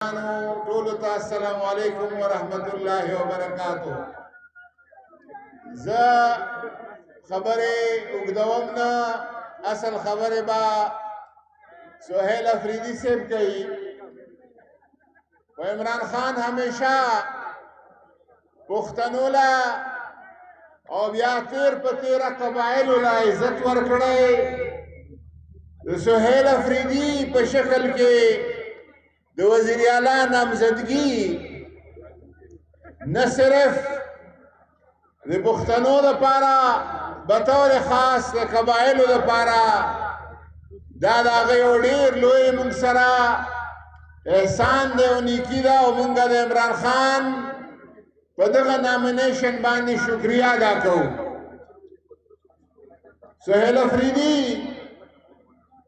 ټولو ته السلام علیکم ورحمت الله وبرکاتو. زه خبرې اوږدوم نه، اصل خبرې به سهیل افریدي صاحب کوي. و عمران خان همیشه پښتنو له او بیا تیر په تیره قبایلو له عزت ورکړی. د سهیل افریدي په شکل کې د وزیر اعلی نامزدګي نه صرف د پښتنو لپاره بطور خاص د قبایلو لپاره دا د هغه یو ډېر لوی موږ سره احسان دی او نیکي ده او موږ د عمران خان په دغه نامینیشن باندې شکریه ادا کوو. سهیل افریدي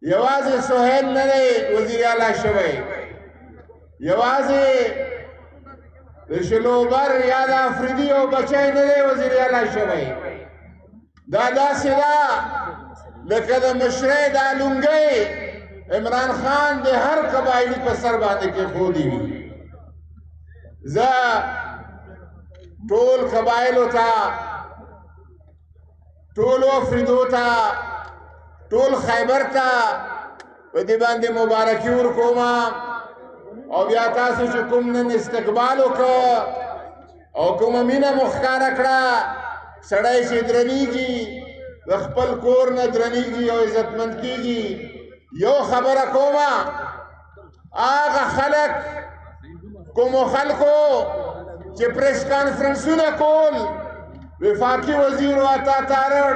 یوازې سهیل نه دی وزیر اعلی شوی، یوازې د شلوبر یا د افریدي او بچی نه دی وزیر اعلی شوی. دا داسې ده لکه د مشرۍ دا لونګۍ عمران خان د هر قبایلي په سر باندې کېښودې وي. زه ټول قبایلو ته، ټولو افریدو ته، ټول خیبر ته په دې باندې مبارکي ورکوم. او بیا تاسو چې کوم نن استقبال وکړه او کومه مینه مو ښکاره کړه، سړی چې درنیږي د خپل کور نه درنیږي او عزتمند کېږي. یو خبره کومه، هغه خلک کومو خلکو چې پریس کانفرنسونه کول، وفاقي وزیر واتا تارړ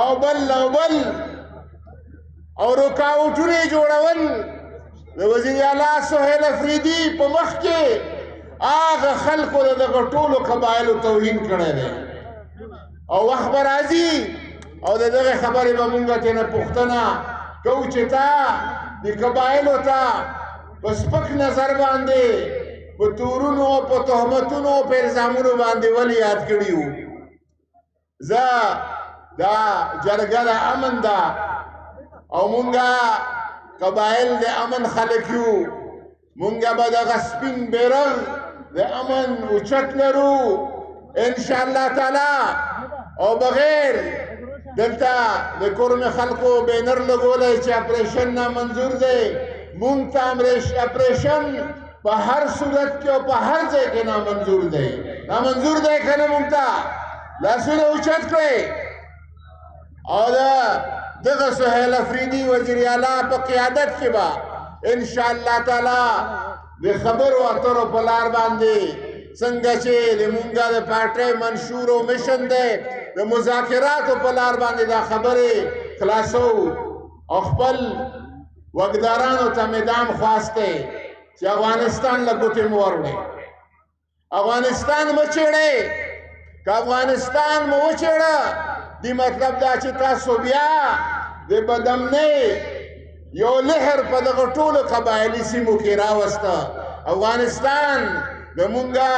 او بل او رکاوټونه جوړول، د وزیر اعلی سهیل افریدي په مخ کې هغه خلکو د دغه ټولو قبایلو توهین کړی دی. او وخت به راځي او د دغې خبرې به مونږ ترېنه پوښتنه کوو چې تا د قبایلو ته په سپک نظر باندې په تورونو او په تهمتونو او په الزامونو باندې ولې یاد کړي وو. زه دا جرګه د امن ده او مونږه قبایل د امن خلک یو. مونږ به دغه سپین بیرغ د امن اوچت لرو انشاءالله تعالی. او بغیر دلته د کورم خلکو بینر لګولی چې اپریشن نامنظور دی، مونږ ته اپریشن په هر صورت کې او په هر ځای کې نامنظور دی. نامنظور دی که نه؟ مونږ ته لاسونه اوچت کړئ. او دغه سهیل افریدي وزیر اعلی په قیادت کې به انشاءالله تعالی د خبرو اترو په لار باندې څنګه چې د مونږه د پارټۍ منشور او مشن دی، د مذاکراتو په لار باندې دا خبرې خلاصو او خپل وګدارانو ته میدان خواستی چې افغانستان له ګوتې مو وروړئ. افغانستان مه چیړئ. که افغانستان مو وچیړه دی مطلب دا چې تاسو بیا د بدامنۍ یو لهر په دغه ټولو قبایلي سیمو کې راوسته. افغانستان د مونږه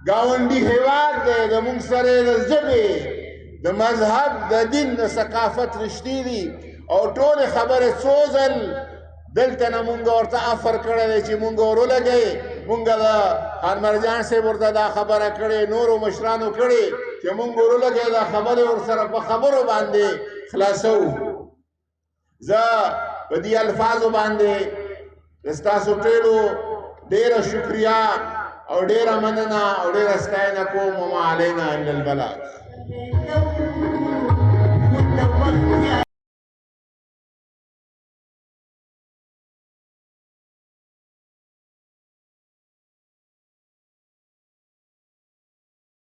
ګاونډي هیواد دی، د مونږ سره د ژبې، د مذهب، د دین، د ثقافت رشتې دي. او ټولې خبرې څو ځل دلته نه مونږ ورته افر کړی دی چې مونږ ورولګئ. مونږ د خان مرجان صاحب ورته دا خبره کړې، نورو مشرانو کړې چې مونږ ورولګئ دا خبرې ورسره په خبرو باندې خلاصو. زه په دې الفاظو باندې ستاسو ټولو ډېره شکریه او ډېره مننه او ډېره ستاینه کوم. وما علینا الا البلاغ.